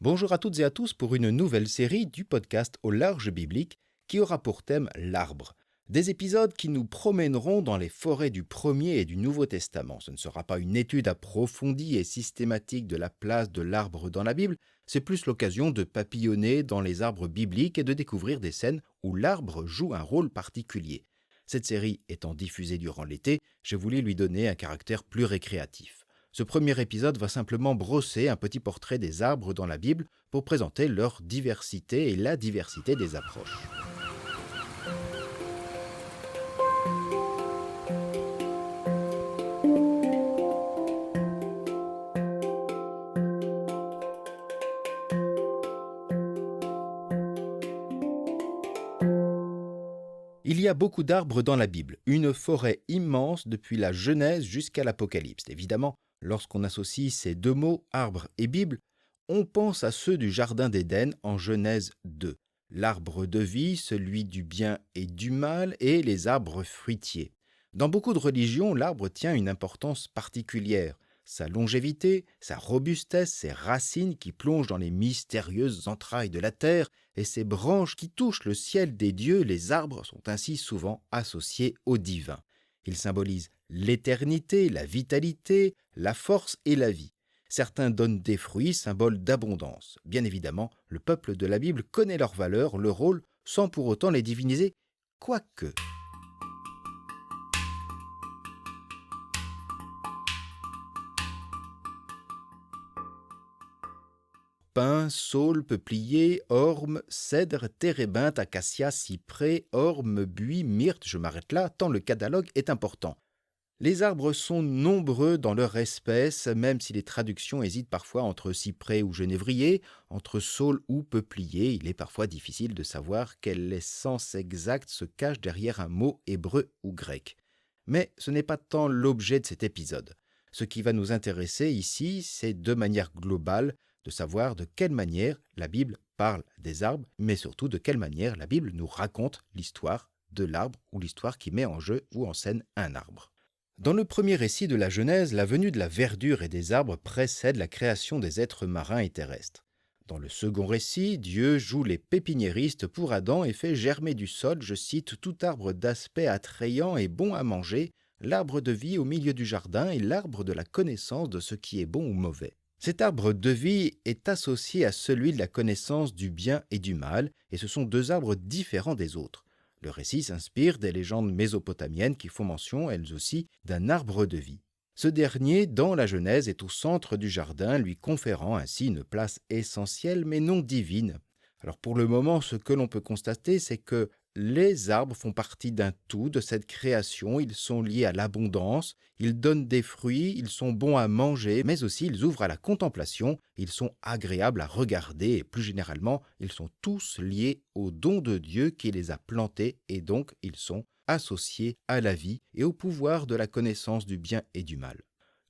Bonjour à toutes et à tous pour une nouvelle série du podcast Au large biblique qui aura pour thème l'arbre. Des épisodes qui nous promèneront dans les forêts du Premier et du Nouveau Testament. Ce ne sera pas une étude approfondie et systématique de la place de l'arbre dans la Bible, c'est plus l'occasion de papillonner dans les arbres bibliques et de découvrir des scènes où l'arbre joue un rôle particulier. Cette série étant diffusée durant l'été, j'ai voulu lui donner un caractère plus récréatif. Ce premier épisode va simplement brosser un petit portrait des arbres dans la Bible pour présenter leur diversité et la diversité des approches. Il y a beaucoup d'arbres dans la Bible, une forêt immense depuis la Genèse jusqu'à l'Apocalypse. Évidemment, lorsqu'on associe ces deux mots, arbre et Bible, on pense à ceux du Jardin d'Éden en Genèse 2. L'arbre de vie, celui du bien et du mal, et les arbres fruitiers. Dans beaucoup de religions, l'arbre tient une importance particulière. Sa longévité, sa robustesse, ses racines qui plongent dans les mystérieuses entrailles de la terre et ses branches qui touchent le ciel des dieux, les arbres sont ainsi souvent associés au divin. Ils symbolisent l'éternité, la vitalité, la force et la vie. Certains donnent des fruits, symbole d'abondance. Bien évidemment, le peuple de la Bible connaît leur valeur, leur rôle, sans pour autant les diviniser, quoique. Pin, saule, peuplier, orme, cèdre, térébinthe, acacia, cyprès, orme, buis, myrte, je m'arrête là, tant le catalogue est important. Les arbres sont nombreux dans leur espèce, même si les traductions hésitent parfois entre cyprès ou genévrier, entre saule ou peuplier. Il est parfois difficile de savoir quel essence exacte se cache derrière un mot hébreu ou grec. Mais ce n'est pas tant l'objet de cet épisode. Ce qui va nous intéresser ici, c'est de manière globale de savoir de quelle manière la Bible parle des arbres, mais surtout de quelle manière la Bible nous raconte l'histoire de l'arbre ou l'histoire qui met en jeu ou en scène un arbre. Dans le premier récit de la Genèse, la venue de la verdure et des arbres précède la création des êtres marins et terrestres. Dans le second récit, Dieu joue les pépiniéristes pour Adam et fait germer du sol, je cite, tout arbre d'aspect attrayant et bon à manger, l'arbre de vie au milieu du jardin et l'arbre de la connaissance de ce qui est bon ou mauvais. Cet arbre de vie est associé à celui de la connaissance du bien et du mal, et ce sont deux arbres différents des autres. Le récit s'inspire des légendes mésopotamiennes qui font mention, elles aussi, d'un arbre de vie. Ce dernier, dans la Genèse, est au centre du jardin, lui conférant ainsi une place essentielle mais non divine. Alors pour le moment, ce que l'on peut constater, c'est que les arbres font partie d'un tout de cette création, ils sont liés à l'abondance, ils donnent des fruits, ils sont bons à manger, mais aussi ils ouvrent à la contemplation, ils sont agréables à regarder et plus généralement, ils sont tous liés au don de Dieu qui les a plantés et donc ils sont associés à la vie et au pouvoir de la connaissance du bien et du mal.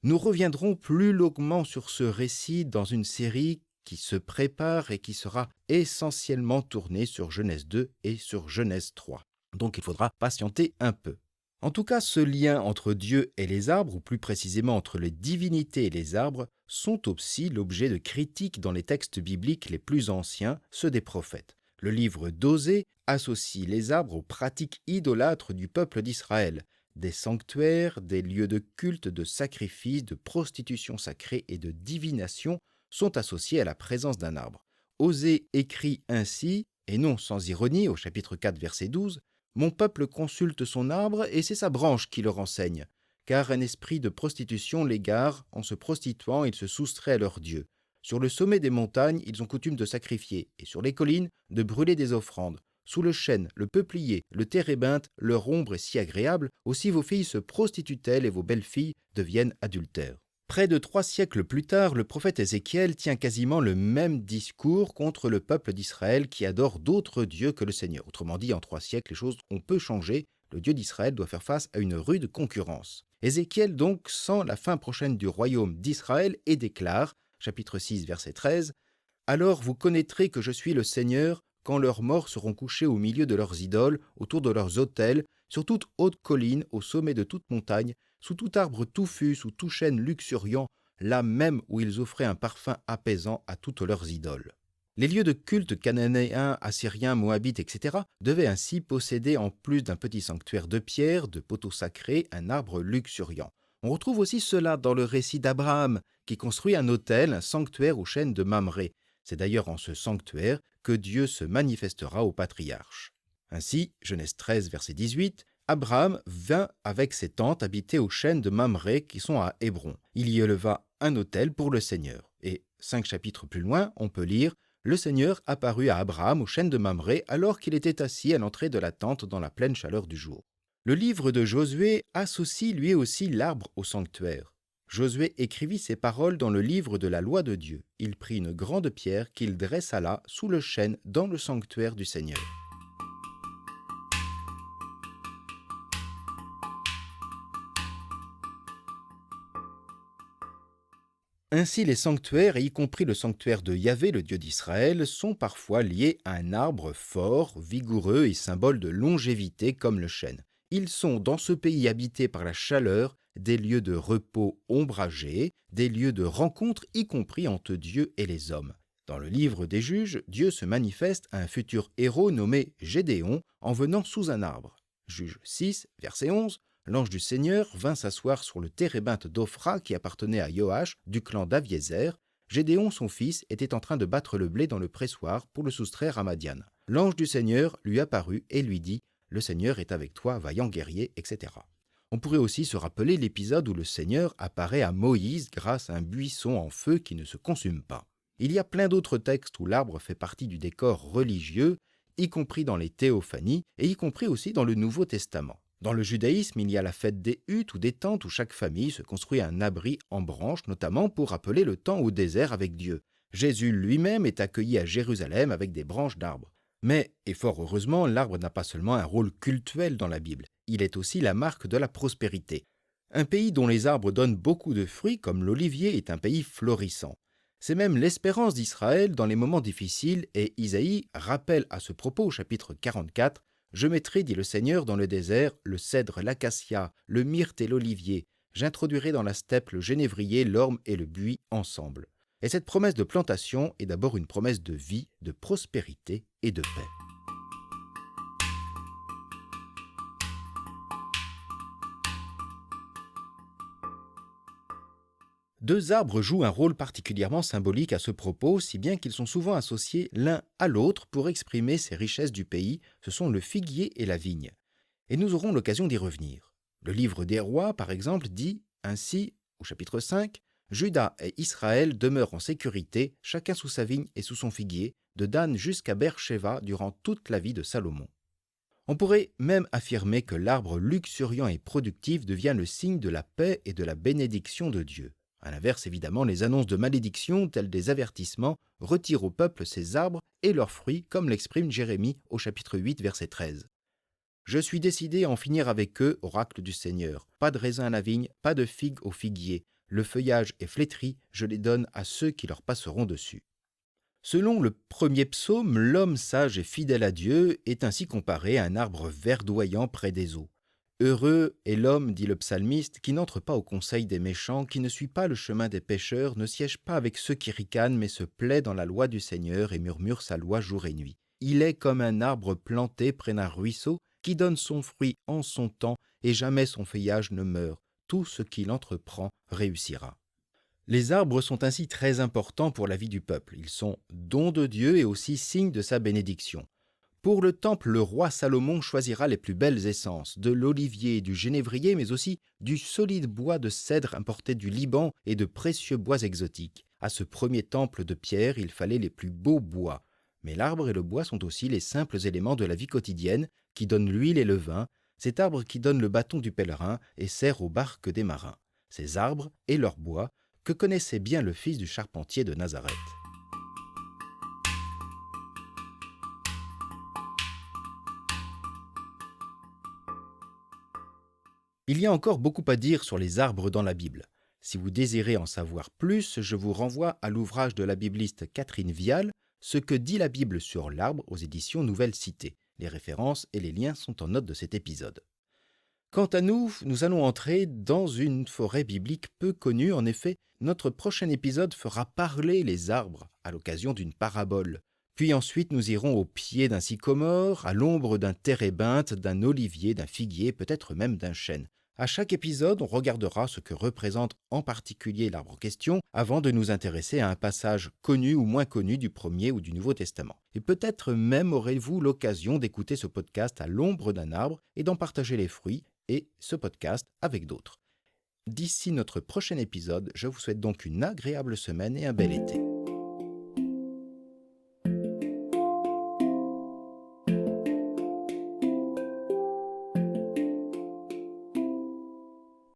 Nous reviendrons plus longuement sur ce récit dans une série qui se prépare et qui sera essentiellement tournée sur Genèse 2 et sur Genèse 3. Donc il faudra patienter un peu. En tout cas, ce lien entre Dieu et les arbres, ou plus précisément entre les divinités et les arbres, sont aussi l'objet de critiques dans les textes bibliques les plus anciens, ceux des prophètes. Le livre d'Osée associe les arbres aux pratiques idolâtres du peuple d'Israël, des sanctuaires, des lieux de culte, de sacrifice, de prostitution sacrée et de divination sont associés à la présence d'un arbre. Osée écrit ainsi, et non sans ironie, au chapitre 4, verset 12, « Mon peuple consulte son arbre, et c'est sa branche qui le renseigne, car un esprit de prostitution l'égare, en se prostituant, il se soustrait à leur Dieu. Sur le sommet des montagnes, ils ont coutume de sacrifier, et sur les collines, de brûler des offrandes. Sous le chêne, le peuplier, le térébinthe, leur ombre est si agréable, aussi vos filles se prostituent-elles et vos belles filles deviennent adultères. » Près de 3 siècles plus tard, le prophète Ézéchiel tient quasiment le même discours contre le peuple d'Israël qui adore d'autres dieux que le Seigneur. Autrement dit, en 3 siècles, les choses ont peu changé. Le Dieu d'Israël doit faire face à une rude concurrence. Ézéchiel donc sent la fin prochaine du royaume d'Israël et déclare, chapitre 6, verset 13, « Alors vous connaîtrez que je suis le Seigneur, quand leurs morts seront couchés au milieu de leurs idoles, autour de leurs autels, sur toute haute colline, au sommet de toute montagne, sous tout arbre touffu, sous tout chêne luxuriant, là même où ils offraient un parfum apaisant à toutes leurs idoles. Les lieux de culte cananéens, assyriens, moabites, etc. devaient ainsi posséder, en plus d'un petit sanctuaire de pierre, de poteaux sacrés, un arbre luxuriant. On retrouve aussi cela dans le récit d'Abraham, qui construit un autel, un sanctuaire aux chênes de Mamré. C'est d'ailleurs en ce sanctuaire que Dieu se manifestera aux patriarches. Ainsi, Genèse 13, verset 18, Abraham vint avec ses tantes habiter aux chênes de Mamré qui sont à Hébron. Il y éleva un autel pour le Seigneur. Et 5 chapitres plus loin, on peut lire « Le Seigneur apparut à Abraham aux chênes de Mamré alors qu'il était assis à l'entrée de la tente dans la pleine chaleur du jour. » Le livre de Josué associe lui aussi l'arbre au sanctuaire. Josué écrivit ces paroles dans le livre de la loi de Dieu. Il prit une grande pierre qu'il dressa là, sous le chêne, dans le sanctuaire du Seigneur. Ainsi, les sanctuaires, et y compris le sanctuaire de Yahvé, le Dieu d'Israël, sont parfois liés à un arbre fort, vigoureux et symbole de longévité comme le chêne. Ils sont, dans ce pays habité par la chaleur, des lieux de repos ombragés, des lieux de rencontre, y compris entre Dieu et les hommes. Dans le livre des Juges, Dieu se manifeste à un futur héros nommé Gédéon en venant sous un arbre. Juges 6, verset 11. L'ange du Seigneur vint s'asseoir sur le térébinthe d'Ophra qui appartenait à Joach du clan d'Aviézer. Gédéon, son fils, était en train de battre le blé dans le pressoir pour le soustraire à Madian. L'ange du Seigneur lui apparut et lui dit « Le Seigneur est avec toi, vaillant guerrier, etc. » On pourrait aussi se rappeler l'épisode où le Seigneur apparaît à Moïse grâce à un buisson en feu qui ne se consume pas. Il y a plein d'autres textes où l'arbre fait partie du décor religieux, y compris dans les théophanies et y compris aussi dans le Nouveau Testament. Dans le judaïsme, il y a la fête des huttes ou des tentes où chaque famille se construit un abri en branches, notamment pour rappeler le temps au désert avec Dieu. Jésus lui-même est accueilli à Jérusalem avec des branches d'arbres. Mais, et fort heureusement, l'arbre n'a pas seulement un rôle cultuel dans la Bible, il est aussi la marque de la prospérité. Un pays dont les arbres donnent beaucoup de fruits, comme l'olivier, est un pays florissant. C'est même l'espérance d'Israël dans les moments difficiles, et Isaïe rappelle à ce propos au chapitre 44 « Je mettrai, dit le Seigneur, dans le désert, le cèdre, l'acacia, le myrte et l'olivier. J'introduirai dans la steppe le génévrier, l'orme et le buis ensemble. » Et cette promesse de plantation est d'abord une promesse de vie, de prospérité et de paix. Deux arbres jouent un rôle particulièrement symbolique à ce propos, si bien qu'ils sont souvent associés l'un à l'autre pour exprimer ces richesses du pays, ce sont le figuier et la vigne. Et nous aurons l'occasion d'y revenir. Le livre des rois, par exemple, dit ainsi, au chapitre 5, « Juda et Israël demeurent en sécurité, chacun sous sa vigne et sous son figuier, de Dan jusqu'à Beersheba durant toute la vie de Salomon. » On pourrait même affirmer que l'arbre luxuriant et productif devient le signe de la paix et de la bénédiction de Dieu. À l'inverse, évidemment, les annonces de malédiction, telles des avertissements, retirent au peuple ses arbres et leurs fruits, comme l'exprime Jérémie au chapitre 8, verset 13. « Je suis décidé à en finir avec eux, oracle du Seigneur. Pas de raisin à la vigne, pas de figue au figuier. Le feuillage est flétri, je les donne à ceux qui leur passeront dessus. » Selon le premier psaume, l'homme sage et fidèle à Dieu est ainsi comparé à un arbre verdoyant près des eaux. Heureux est l'homme, dit le psalmiste, qui n'entre pas au conseil des méchants, qui ne suit pas le chemin des pécheurs, ne siège pas avec ceux qui ricanent, mais se plaît dans la loi du Seigneur et murmure sa loi jour et nuit. Il est comme un arbre planté près d'un ruisseau, qui donne son fruit en son temps, et jamais son feuillage ne meurt. Tout ce qu'il entreprend réussira. Les arbres sont ainsi très importants pour la vie du peuple. Ils sont dons de Dieu et aussi signes de sa bénédiction. Pour le temple, le roi Salomon choisira les plus belles essences, de l'olivier et du génévrier, mais aussi du solide bois de cèdre importé du Liban et de précieux bois exotiques. À ce premier temple de pierre, il fallait les plus beaux bois. Mais l'arbre et le bois sont aussi les simples éléments de la vie quotidienne qui donnent l'huile et le vin, cet arbre qui donne le bâton du pèlerin et sert aux barques des marins. Ces arbres et leurs bois que connaissait bien le fils du charpentier de Nazareth. Il y a encore beaucoup à dire sur les arbres dans la Bible. Si vous désirez en savoir plus, je vous renvoie à l'ouvrage de la bibliste Catherine Vial, « Ce que dit la Bible sur l'arbre » aux éditions Nouvelle Cité. Les références et les liens sont en note de cet épisode. Quant à nous, nous allons entrer dans une forêt biblique peu connue. En effet, notre prochain épisode fera parler les arbres à l'occasion d'une parabole. Puis ensuite, nous irons au pied d'un sycomore, à l'ombre d'un térébinthe, d'un olivier, d'un figuier, peut-être même d'un chêne. À chaque épisode, on regardera ce que représente en particulier l'arbre en question avant de nous intéresser à un passage connu ou moins connu du Premier ou du Nouveau Testament. Et peut-être même aurez-vous l'occasion d'écouter ce podcast à l'ombre d'un arbre et d'en partager les fruits et ce podcast avec d'autres. D'ici notre prochain épisode, je vous souhaite donc une agréable semaine et un bel été.